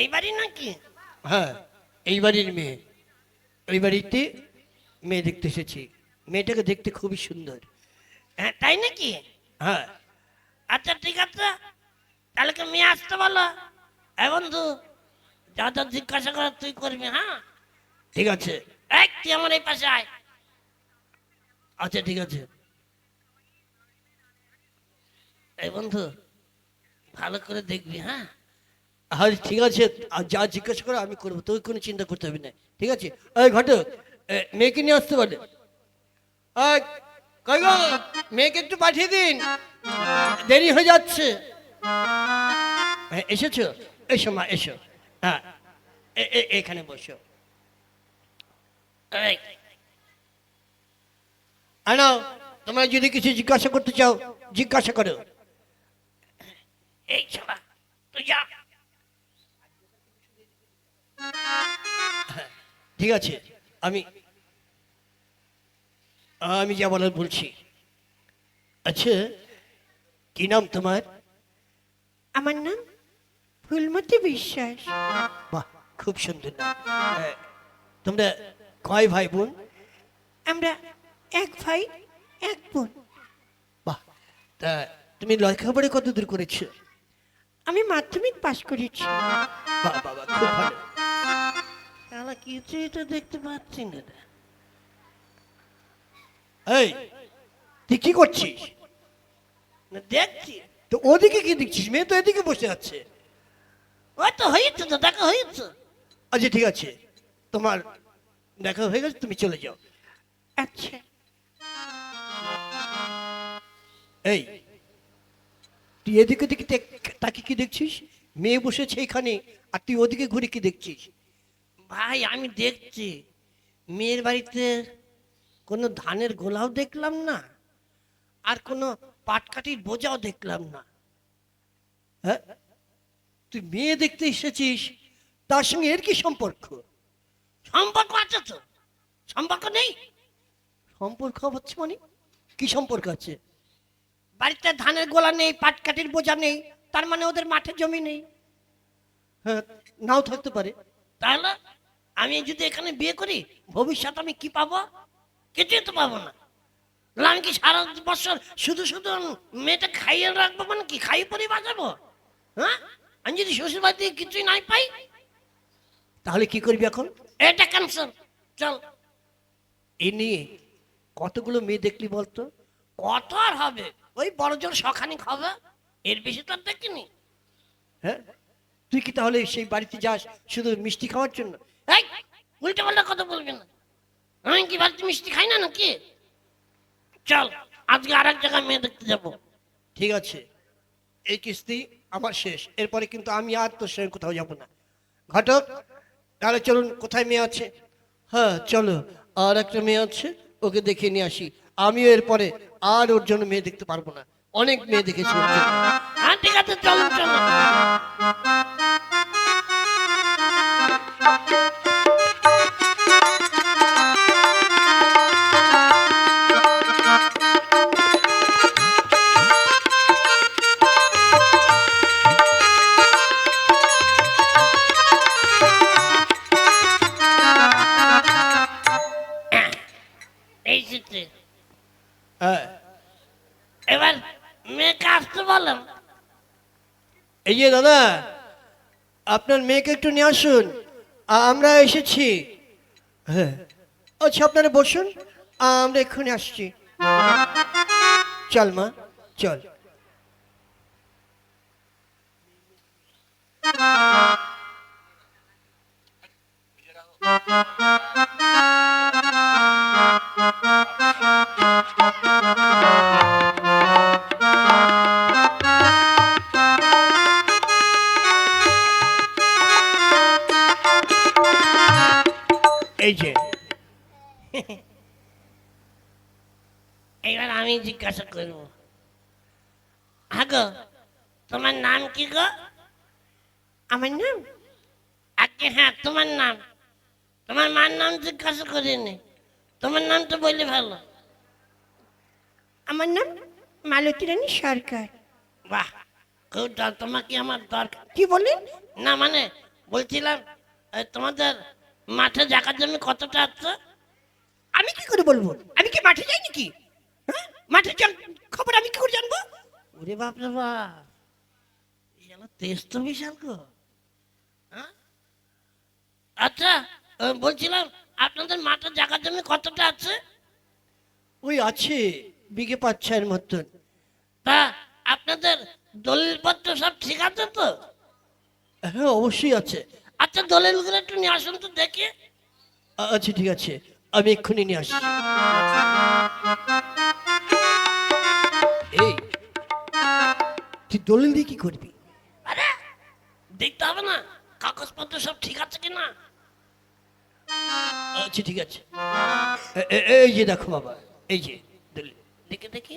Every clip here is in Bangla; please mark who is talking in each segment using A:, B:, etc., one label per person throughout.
A: এই বাড়ি নাকি?
B: হ্যাঁ, এই বাড়ির মেয়ে। এই বাড়িতে মেয়ে দেখতে এসেছি। মেয়েটাকে দেখতে খুবই সুন্দর।
A: হ্যাঁ তাই নাকি?
B: হ্যাঁ।
A: আচ্ছা ঠিক আছে, তাহলে কি মেয়ে আসতে বলো। এই বন্ধু, যা যা জিজ্ঞাসা করার তুই করবি। হ্যাঁ
B: ঠিক আছে।
A: এই তুই আমার এই পাশে আয়।
B: আচ্ছা ঠিক আছে।
A: এই বন্ধু, ভালো করে দেখবি। হ্যাঁ
B: হ্যাঁ ঠিক আছে, আর যা জিজ্ঞাসা করো আমি করবো, তোকে কোনো চিন্তা করতে হবে না। ঠিক আছে। এই ঘটক, মেয়েকে নিয়ে আসতে পারে? এই, কই গো, মেয়েকে একটু পাঠিয়ে দিন, দেরি হয়ে যাচ্ছে। হ্যাঁ, এসেছো? এসো মা, এসো। হ্যাঁ, এখানে বসো।
A: এই,
B: আনো, তোমরা যদি কিছু জিজ্ঞাসা করতে চাও জিজ্ঞাসা করো।
A: এই ছোড়া, তুই যা।
B: ঠিক আছে, আমি আমি যা বলার বলছি। আচ্ছা, কি নাম তোমার?
C: আমার নাম ফুলমতি বিশ্বাস।
B: বাহ, খুব সুন্দর নাম। তোমরা কয় ভাই বোন?
C: আমরা এক ভাই এক বোন।
B: বাহ, তা তুমি লেখাপড়া কত দূর করেছো?
C: আমি মাধ্যমিক পাশ করেছি।
B: বাহ বাবা, খুব ভালো।
A: শালা কিছুই তো দেখতে পাচ্ছি না রে।
B: এই, তুই কি করছিস?
A: না, দেখছি।
B: তো ওদিকে কি দেখছিস? মেয়ে তো এদিকে বসে আছে।
A: ওই তো হয়েছে, তো দেখা হয়েছে।
B: আচ্ছা ঠিক আছে, তোমার দেখা হয়ে গেছে, তুমি চলে যাও।
C: আচ্ছা,
B: এই, তুই এদিকে দিকে তাকে কি দেখছিস? মেয়ে বসেছে এখানে, আর তুই ওদিকে ঘুরে কি দেখছিস?
A: ভাই আমি দেখছি, মেয়ের বাড়িতে কোনো ধানের গোলাও দেখলাম না, আর কোনো পাটকাঠির বোঝাও দেখলাম না।
B: হ্যাঁ, তুই মেয়ে দেখতে এসেছিস, তার সঙ্গে এর কি সম্পর্ক?
A: সম্পর্ক আছে তো? সম্পর্ক নেই?
B: সম্পর্ক হচ্ছে মানে কি সম্পর্ক আছে?
A: বাড়িতে ধানের গোলা নেই, পাটকাঠির বোঝা নেই, তার মানে ওদের মাঠে জমি নেই।
B: হ্যাঁ, নাও থাকতে পারে।
A: তাহলে আমি যদি এখানে বিয়ে করি, ভবিষ্যৎ আমি কি পাবো? কিছুই তো পাবো না। তাহলে আমি কি সারা বছর শুধু শুধু মেয়েটা খাইয়ে রাখবো, মানে কি খাইয়ে পরে বাঁচাবো? হ্যাঁ, আমি যদি শ্বশুর বাড়ি থেকে কিছুই নাই পাই,
B: তাহলে কি করবি এখন?
A: এটা ক্যান্সার। চল।
B: এ নিয়ে কতগুলো মেয়ে দেখলি বলতো?
A: কত আর হবে, ওই বড় জোর শখানিক হবে, এর বেশি তো আর দেখিনি।
B: হ্যাঁ, তুই কি তাহলে সেই বাড়িতে যাস শুধু মিষ্টি খাওয়ার জন্য?
A: এই, উল্টো পাল্টা কথা বলবি না। আমি কি বাড়িতে মিষ্টি খাই না নাকি? চল, আজকে আর এক জায়গায় মেয়ে দেখতে যাবো।
B: ঠিক আছে, এই কিস্তি আমার শেষ, এরপরে কিন্তু আমি আর তোর সঙ্গে কোথাও যাব না। ঘটক, তাহলে চলুন, কোথায় মেয়ে আছে? হ্যাঁ চলো, আর একটা মেয়ে আছে, ওকে দেখে নিয়ে আসি। আমিও এরপরে আর ওর জন্য মেয়ে দেখতে পারবো না, অনেক মেয়ে দেখেছি ওর জন্য।
A: হ্যাঁ ঠিক আছে, চলুন চলুন। এই চিত্রে
B: হ্যাঁ,
A: এবার মেয়েকে আসতে বলেন।
B: এই যে দাদা, আপনার মেয়েকে একটু নিয়ে আসুন, আমরা এসেছি। হ্যাঁ, আচ্ছা আপনারা বসুন, আমরা এক্ষুনি আসছি। চল মা, চল। এই যে,
A: এবার আমি জিজ্ঞাসা করব, হ্যাঁ গো, তোমার নাম কি গো?
C: আমার নাম
A: আগে হ্যাঁ, তোমার নাম। তোমার মার নাম জিজ্ঞাসা করিনি, তোমার নাম তো বললে ভালো।
C: আমার নাম মালতী রানী সরকার।
A: বাহ, খুব তোমাকে আমার দরকার।
C: কি বলেন?
A: না মানে বলছিলাম তোমাদের মাঠে জায়গার জন্য কতটা আছে?
C: আমি কি করে বলবো? আমি কি মাঠে যাই নাকি? হ্যাঁ, মাঠের খবর আমি কি করে জানবো?
A: ওরে বাপ রে বাপ, তেজ তো বিশাল গো। হ্যাঁ? আচ্ছা, বলছিলাম আপনাদের মাঠের জায়গার জন্য কতটা আছে?
B: ওই আছে বিঘে 5-6 মতন।
A: তা আপনাদের দলিলপত্র সব ঠিক আছে তো?
B: হ্যাঁ অবশ্যই আছে।
A: আচ্ছা, দলিলগুলো একটু নিয়ে আসুন তো দেখি।
B: আচ্ছা ঠিক আছে, আমি এক্ষুনি নিয়ে আসছি। এই তুই দলিল দিয়ে কি করবি?
A: আরে দেখতে হবে না কাগজপত্র সব ঠিক আছে কিনা?
B: আচ্ছা ঠিক আছে, এই যে দেখো বাবা, এই যে দলিল।
A: দেখি দেখি।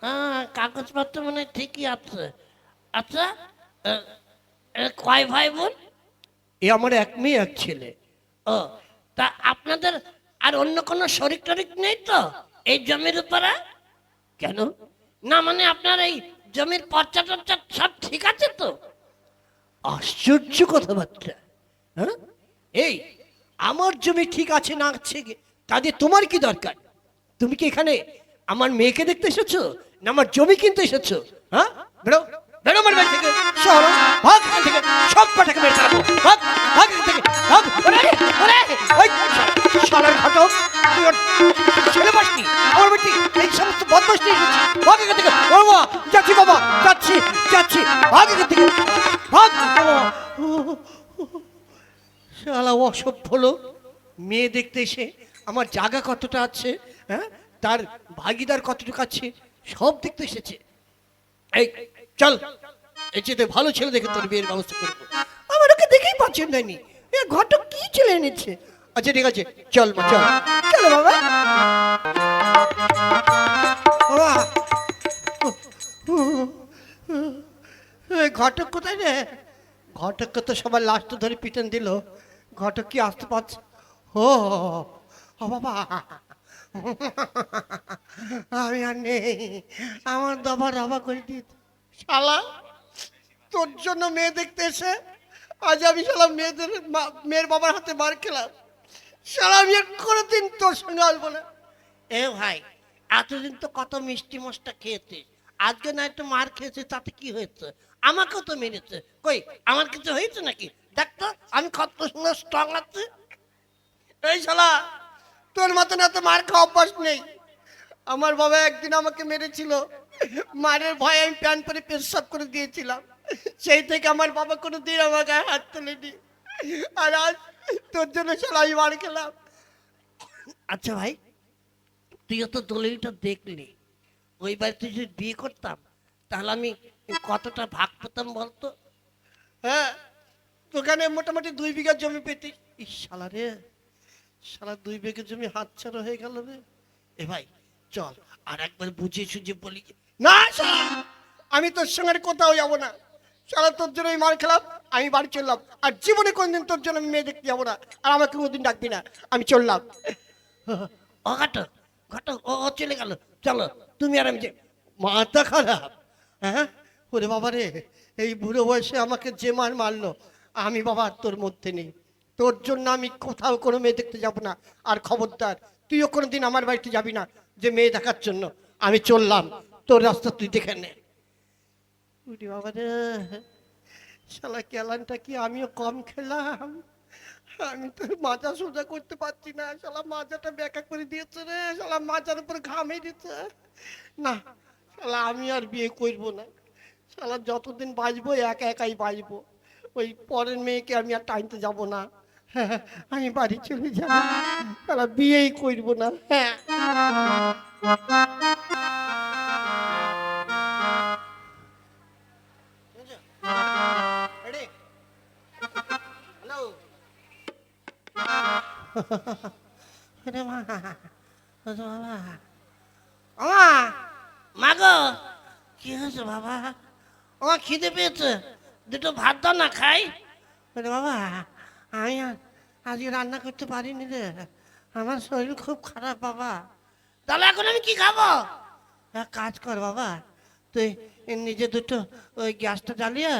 A: হ্যাঁ, কাগজপত্র মানে ঠিকই আছে। আচ্ছা, কয় ভাই বোন?
B: এ আমার এক মেয়ে এক ছেলে।
A: ও, তা আপনাদের আর অন্য কোনো শরিক টরিক নেই তো এই জমির উপরে?
B: কেন?
A: না মানে আপনার এই জমির পর্চা টর্চা সব ঠিক আছে তো?
B: আশ্চর্য কথাবার্তা। হ্যাঁ, এই আমার জমি ঠিক আছে না আছে তাদের তোমার কি দরকার? তুমি কি এখানে আমার মেয়েকে দেখতে এসেছো না আমার জমি কিনতে এসেছো? হ্যাঁ, বেরো বেরো আমার বাড়ি থেকে, শহর ভাগ এখান থেকে, সব পাঠাকে মেরে ফেলবো, ভাগ ভাগ এখান থেকে, ভাগ। ওরে ওরে, ওই শালার ঘটক, তুই ওর ছেলে পাসনি আমার বাড়ি, এই সমস্ত বদমাশ নিয়ে এসেছি, ভাগ এখান থেকে। ও বাবা, যাচ্ছি বাবা, যাচ্ছি যাচ্ছি, ভাগ এখান থেকে, ভাগ। শালা অসভ্য লোক, মেয়ে দেখতে এসে আমার জায়গা কতটা আছে, হ্যাঁ, তার ভাগিদার কতটুকু আছে সব দেখতে এসেছে। এই চল, এই চেয়ে ভালো ছেলে দেখে তোর বিয়ের ব্যবস্থা করবো। আমার ওকে দেখেই পছন্দ হয়নি, এ ঘটক কি ছেলে এনেছে। আচ্ছা ঠিক আছে, চল মা চল, চলো বাবা। বাবা, এই ঘটক কোথায় রে? ঘটককে তো সবার লাস্ট ধরে পিটন দিল, ঘটক কি আসতে পারছে? ও ও বাবা, আমি আর নেই, আমার দাবা রাবা করে দিত। শালা তোর জন্য মেয়ে দেখতে এসে আজ আমি শালা মেয়ের বাবার হাতে মার খেলাম। শালা আমি আর কোনোদিন তোর সঙ্গে আসবো না।
A: এ ভাই, এতদিন তো কত মিষ্টি মশটা খেয়েছিস, আজকে না একটু মার খেয়েছে তাতে কি হয়েছে? আমাকেও তো মেরেছে, কই আমার কিছু হয়েছে নাকি? দেখ তো আমি কত সুন্দর স্ট্রং আছি।
B: এই শালা, তোর মতন এত মার খাওয়া অভ্যাস নেই। আমার বাবা একদিন আমাকে মেরেছিল, মারের ভয়ে আমি প্যান্ট পরে পেশাব করে দিয়েছিলাম, সেই থেকে আমার বাবা কোনো দিন আমার গায়ে হাত তোলেনি। আর আজ তোর জন্য শালা আমি মার খেলাম।
A: আচ্ছা ভাই, তুইও তো দলিলটা দেখলি, ওই বাড়িতে যদি বিয়ে করতাম তাহলে আমি কতটা ভাগ পেতাম বলতো?
B: হ্যাঁ, তোখানে মোটামুটি 2 বিঘা জমি পেতি। ইস শালা রে, শালা 2 বিঘা জমি হাতছাড়া হয়ে গেল রে।
A: এ ভাই চল আর একবার বুঝিয়ে সুঝিয়ে বলি।
B: না শালা, আমি তোর সঙ্গে আর কোথাও যাবো না। শালা তোর জন্য আমি মার খেলাম, আমি বাড়ি চললাম। আর জীবনে কোনদিন তোর জন্য আমি মেয়ে দেখতে যাবো না, আর আমাকে কোনদিন ডাকবি না, আমি চললাম।
A: ও ঘটক, ঘটক ও ও চলে গেল, চলো তুমি আর আমি
B: মাথা খারাপ? হ্যাঁ, ওরে বাবা রে, এই বুড়ো বয়সে আমাকে যে মার মারলো, আমি বাবা আর তোর মধ্যে নেই। তোর জন্য আমি কোথাও কোনো মেয়ে দেখতে যাব না। আর খবরদার তুইও কোনোদিন আমার বাড়িতে যাবি না যে মেয়ে দেখার জন্য। আমি চললাম, তোর রাস্তা তুই দেখে নে। ওরে বাবা রে, শালা কেলানটা কি আমিও কম খেলাম? আমি তো মাজা সোজা করতে পারছি না, শালা মাজাটা ব্যাকা করে দিয়েছে রে, শালা মাজার উপর ঘামে দিচ্ছে। না শালা, আমি আর বিয়ে করবো না। শালা যতদিন বাঁচবো একা একাই বাঁচবো, ওই পরের মেয়েকে আমি আর টাইনতে যাব না। হ্যাঁ, আমি বাড়ি চলে যাবো, শালা বিয়েই করবো না। হ্যাঁ, হ্যালো,
A: ওরে মা, ওরে বাবা, ওমা, মা গো, কি হয়েছে বাবা? আমার খিদে পেয়েছে, দুটো ভাত দাও না খাই।
B: ওরে বাবা, আমি আজকে রান্না করতে পারিনি রে, আমার শরীর খুব খারাপ বাবা।
A: তাহলে এখন আমি কি খাবো?
B: এক কাজ কর বাবা, তুই নিজে দুটো ওই গ্যাসটা জ্বালিয়ে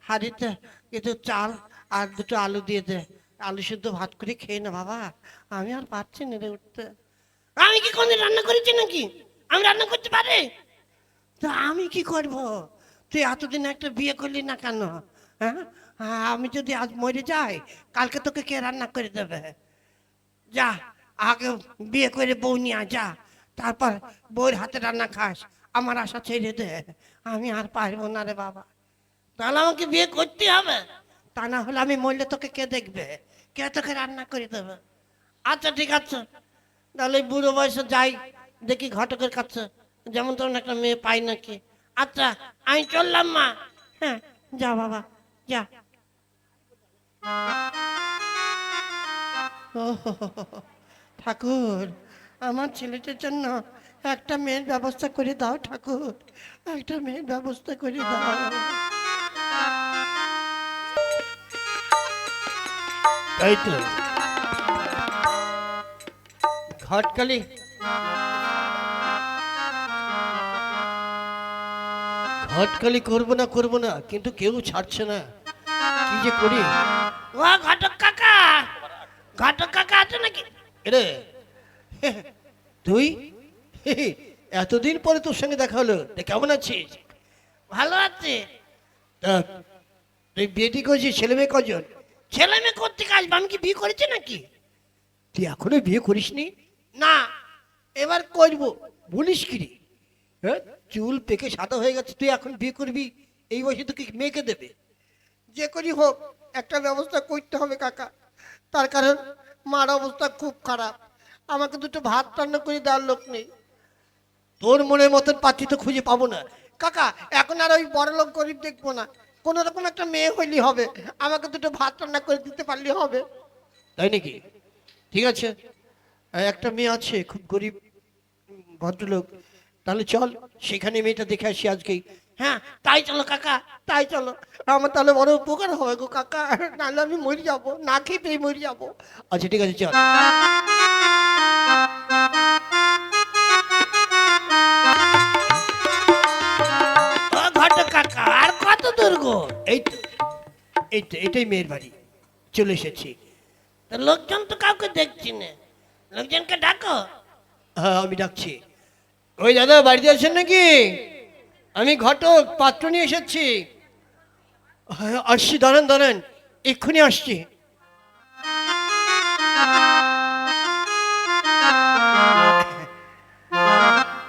B: হাঁড়িতে কিছু চাল আর দুটো আলু দিয়ে দে, আলু সিদ্ধ ভাত করে খেয়ে না বাবা, আমি আর পারছি না রে উঠতে।
A: আমি কি কোনদিন রান্না করেছি নাকি? আমি রান্না করতে পারি?
B: তা আমি কি করব? তুই এতদিন একটা বিয়ে করলি না কেন? হ্যাঁ, আমি যদি আজ মরে যাই, কালকে তোকে কে রান্না করে দেবে? যা, আগে বিয়ে করে বউ নিয়ে আয়, যা, তারপর বউয়ের হাতে রান্না খাস। আমার আশা ছেড়ে দে, আমি আর পারবো না রে বাবা।
A: তাহলে আমাকে বিয়ে করতে হবে।
B: তা না হলে আমি মরলে তোকে কে দেখবে? কে তোকে রান্না করে দেবে?
A: আচ্ছা ঠিক আছে।
B: তাহলে এই বুড়ো বয়সে যাই, দেখি ঘটকের কাছে যেমন তেমন একটা মেয়ে পাই নাকি।
A: আচ্ছা আমি চললাম মা।
B: হ্যাঁ, যা বাবা, যা। ও হো হো হো হো। ঠাকুর, আমার ছেলেটার জন্য একটা মেয়ের ব্যবস্থা করে দাও ঠাকুর, একটা মেয়ের ব্যবস্থা করে দাও।
A: তাই তো।
B: ঘটকালি, ঘটকালি করবো না কিন্তু কেউ ছাড়ছে না, কি যে করি।
A: ও ঘটক কাকা, ঘটক কাকা আছে নাকি?
B: এরে তুই, এতদিন পরে তোর সঙ্গে দেখা হলো, তা কেমন আছিস?
A: ভালো আছে।
B: তা তুই বিয়েটি করেছিস, ছেলে মেয়ে কজন?
A: ছেলে মেয়ে করতে আসবে, আমি কি বিয়ে করেছি নাকি?
B: তুই এখনো বিয়ে করিসনি?
A: না।
B: এবার করবো বলিস কি রে? হ্যাঁ, চুল পেকে সাদা হয়ে গেছে, তুই এখন বিয়ে করবি? এই বয়সে তোকে মেয়েকে দেবে? যে করি হোক একটা ব্যবস্থা করতে হবে কাকা, তার কারণ মার অবস্থা খুব খারাপ, আমাকে দুটো ভাত রান্না করে দেওয়ার লোক নেই। তোর মনের মতন পাত্রী তো খুঁজে পাবো না কাকা, এখন আর ওই বড় লোক গরিব দেখবো না, কোনো রকম একটা মেয়ে হইলেই হবে, আমাকে দুটো ভাত রান্না করে দিতে পারলে হবে। তাই নাকি? ঠিক আছে, একটা মেয়ে আছে খুব গরিব ভদ্রলোক, তাহলে চল সেখানে মেয়েটা দেখে আসি আজকেই।
A: হ্যাঁ তাই চলো কাকা।
B: তাই চলো, আমার তাহলে বড় উপকার হবে গো কাকা, নাহলে আমি মরে যাবো, না খেয়ে পেয়ে মরে যাবো। আচ্ছা ঠিক আছে, চল।
A: ও ঘটক কাকা, আর কত দূর গো?
B: এই তো, এটাই মেয়ের বাড়ি, চলে এসেছি।
A: তা লোকজন তো কাউকে দেখছি না, লোকজনকে ডাকো।
B: হ্যাঁ আমি ডাকছি। ওই দাদা বাড়িতে আছেন নাকি? আমি ঘটক, পাত্র নিয়ে এসেছি। হ্যাঁ আসছি, দাঁড়ান দাঁড়ান, এক্ষুনি আসছি।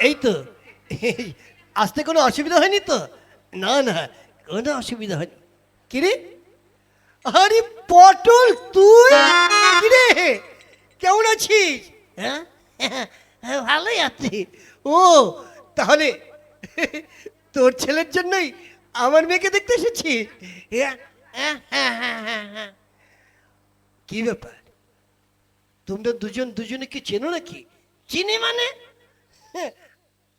B: এই তো, আসতে কোনো অসুবিধা হয়নি তো? না না, কোনো অসুবিধা হয়নি। কিরে, আরে পটল তুই, কিরে কেমন আছিস?
A: হ্যাঁ হ্যাঁ, ভালোই আছি।
B: ও তাহলে তোর ছেলের জন্যই আমার মেয়েকে দেখতে এসেছিস?
A: হ্যাঁ হ্যাঁ হ্যাঁ হ্যাঁ হ্যাঁ হ্যাঁ।
B: কি ব্যাপার, তোমরা দুজন দুজনে কি চেনো নাকি?
A: চিনি মানে?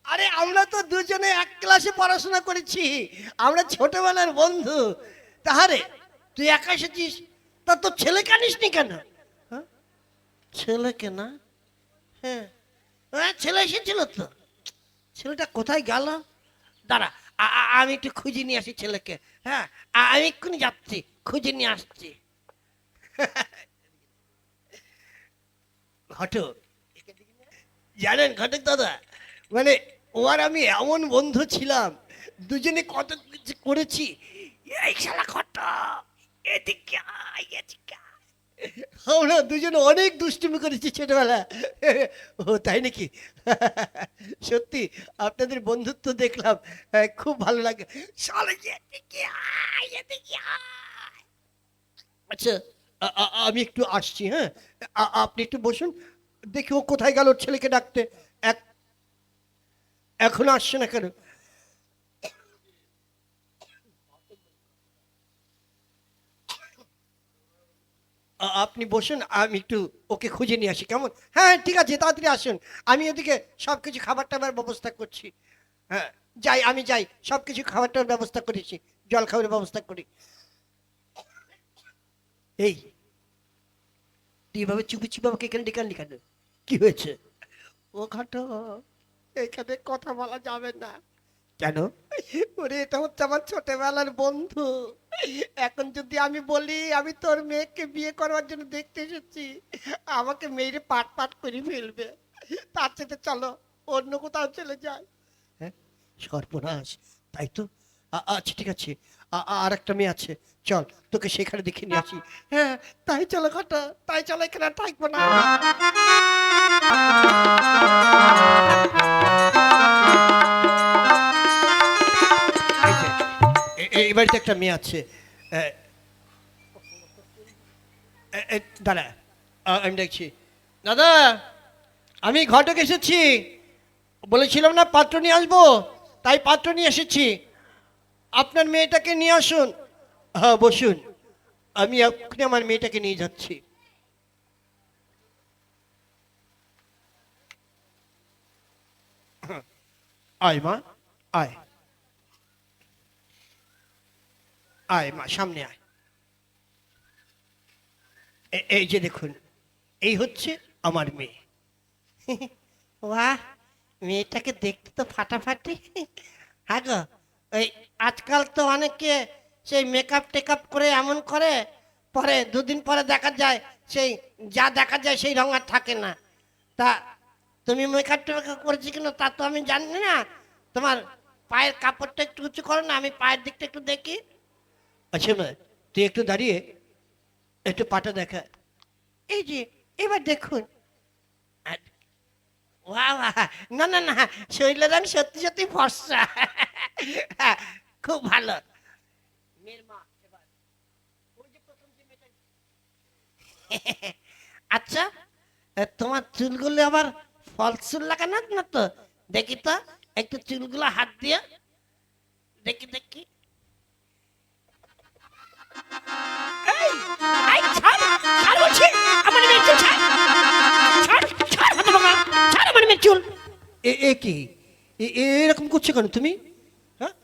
B: আরে আমরা তো দুজনে এক ক্লাসে পড়াশোনা করেছি, আমরা ছোটবেলার বন্ধু। তাহারে
A: তুই একা এসেছিস, তা তোর ছেলে কানিসনি কেন?
B: হ্যাঁ?
A: ছেলেকে না?
B: হ্যাঁ,
A: হ্যাঁ ছেলে এসেছিল তো।
B: ছেলেটা কোথায় গেল?
A: দাঁড়া, আমি একটু খুঁজে নিয়ে আসি ছেলেকে। হ্যাঁ আমি এক্ষুনি যাচ্ছি, খুঁজে নিয়ে আসছি।
B: ঘটক, জানেন ঘটক দাদা, মানে ও আর আমি এমন বন্ধু ছিলাম, দুজনে কত কিছু করেছি।
A: এই শালা ঘটক, এদিকে আয়, এদিকে আয়।
B: আমরা দুজনে অনেক দুষ্টুমি করেছি ছোটবেলা। ও তাই নাকি? সত্যি আপনাদের বন্ধুত্ব দেখলাম, খুব ভালো লাগে।
A: শালা এদিকে আয়, এদিকে আয়।
B: আচ্ছা, আমি একটু আসছি, হ্যাঁ, আপনি একটু বসুন, দেখি ও কোথায় গেল ওর ছেলেকে ডাকতে, এখনো আসছে না কেন? আপনি বসুন, আমি একটু ওকে খুঁজে নিয়ে আসি, কেমন? হ্যাঁ ঠিক আছে, তাড়াতাড়ি আসুন, আমি এদিকে সব কিছু খাবার টাবার ব্যবস্থা করছি। হ্যাঁ যাই, আমি যাই, সব কিছু খাবার টাবার ব্যবস্থা করেছি, জল খাবারের ব্যবস্থা করি। এই তুই এভাবে চুপি চুপি আমাকে এখানে ডেকে আনলি কেন? কি হয়েছে? ও ঘটক, এখানে কথা বলা যাবে না, কেন?
C: ওরে এটা হচ্ছে আমার ছোটবেলার বন্ধু। এখন যদি আমি বলি আমি তোর মেয়েকে বিয়ে করবার জন্য দেখতে এসেছি, আমাকে মেয়েরে পাট পাট করে ফেলবে। তার সাথে চলো অন্য কোথাও চলে যাই।
B: হ্যাঁ, সর্বনাশ, তাই তো। আচ্ছা ঠিক আছে, আর একটা মেয়ে আছে, চল তোকে সেখানে দেখে নিয়ে আসি।
C: হ্যাঁ তাই চলো ঘটা, তাই চলো, এখানে আর থাকবো না।
B: এই যে, এই বাড়িতে একটা মেয়ে আছে। এ, দাঁড়া, আমি দেখছি। দাদা, আমি ঘটক এসেছি। বলেছিলাম না পাত্র নিয়ে আসবো, তাই পাত্র নিয়ে এসেছি। আপনার মেয়েটাকে নিয়ে আসুন। হ্যাঁ বসুন, আমি এক্ষুনি আমার মেয়েটাকে নিয়ে যাচ্ছি। আয় মা, আয় আয় মা, সামনে আয়। এই যে দেখুন, এই হচ্ছে আমার মেয়ে।
C: বাহ, মেয়েটাকে দেখতে তো ফাটাফাটি। হ্যাঁ গো, ওই আজকাল তো অনেকে সেই মেকআপ টেকআপ করে এমন করে, পরে দুদিন পরে দেখা যায় সেই যা দেখা যায় সেই রঙ আর থাকে না। তা তুমি মেকআপ টেকআপ করেছি কিনা তা তো আমি জানি না। তোমার পায়ের কাপড়টা একটু উঁচু করো না, আমি পায়ের দিকটা একটু দেখি।
B: আচ্ছা মা, তুই একটু দাঁড়িয়ে একটু পাটা দেখা।
C: এই যে এবার দেখুন। বাহ বাহ, না না না, শরীরের রং সত্যি সত্যি ফর্সা। খুব ভালো। মেয়ের মা এবার। ওই যে প্রথম যে মেয়েটা- আচ্ছা, তোমার চুলগুলো আবার ফলস চুল লাগানো না তো? দেখি তো একটু চুলগুলো হাত দিয়ে দেখি দেখি। এই, এই, ছাড়, ছাড় বলছি, আমার মেয়ের চুল ছাড়। ছাড়, ছাড়, হতভাগা, ছাড় আমার মেয়ের চুল।
B: এ কি, এরকম করছো কেন তুমি? হ্যাঁ,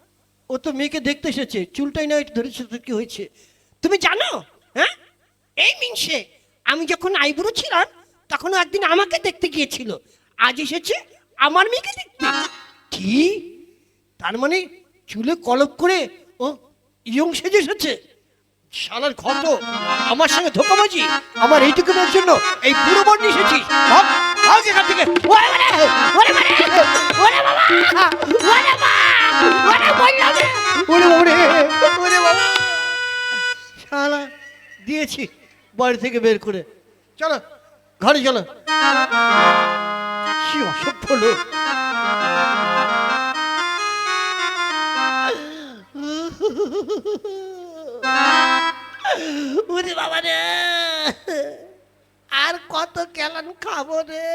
B: ও তো মেয়েকে দেখতে এসেছে, চুলটাই না একটু ধরেছে তো কি হয়েছে?
C: তুমি জানো? হ্যাঁ, এই মিনসে আমি যখন আইবুড়ো ছিলাম তখন ও একদিন আমাকে দেখতে গিয়েছিল, আজ এসেছে আমার মেয়েকে দেখতে।
B: কি, তার মানে চুলে কলপ করে ও ইয়ং সেজে এসেছে? শালার ঘট, আমার সঙ্গে ধোকাবাজি, আমার এইটুকুনের জন্য এই বুড়ো বন এসেছিস? ভাগ, ভাগ এখান থেকে।
C: ওরে বাবা, ওরে বাবা, ওরে বাবা, ওরে মা, ওরে বললাম রে।
B: ওরে বাবা রে, ওরে বাবা, শালা দিয়েছি বাড়ি থেকে বের করে। চলো ঘরে চলো। কি অসভ্য লোক।
C: ওরে বাবা রে, আর কত কেলান খাবো রে।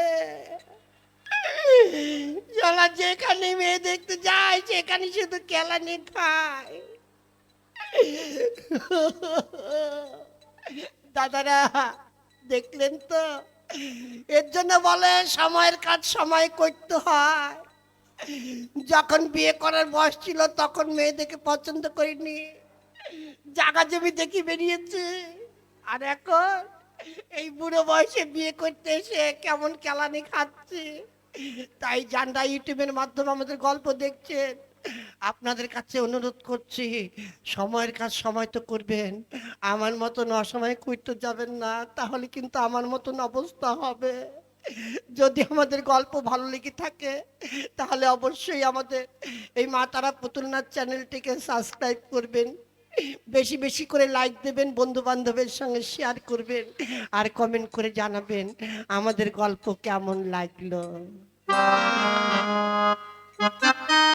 C: চলা যেখানে মেয়ে দেখতে যায় সেখানে শুধু কেলানি খায়। দাদারা দেখলেন তো, এর জন্য বলে সময়ের কাজ সময় করতে হয়। যখন বিয়ে করার বয়স ছিল তখন মেয়ে দেখে পছন্দ করিনি, জাগা জমি দেখি বেরিয়েছে। আর এখন এই বুড়ো বয়সে বিয়ে করতে এসে কেমন কেলানি খাচ্ছে। তাই জানরা ইউটিউবের মাধ্যমে আমাদের গল্প দেখছেন, আপনাদের কাছে অনুরোধ করছি, সময়ের কাজ সময় তো করবেন, আমার মতন অসময়ে করতে যাবেন না, তাহলে কিন্তু আমার মতন অবস্থা হবে। যদি আমাদের গল্প ভালো লেগে থাকে তাহলে অবশ্যই আমাদের এই মা তারা পুতুল নাচ চ্যানেলটিকে সাবস্ক্রাইব করবেন, বেশি বেশি করে লাইক দেবেন, বন্ধু বান্ধবের সঙ্গে শেয়ার করবেন, আর কমেন্ট করে জানাবেন আমাদের গল্প কেমন লাগলো।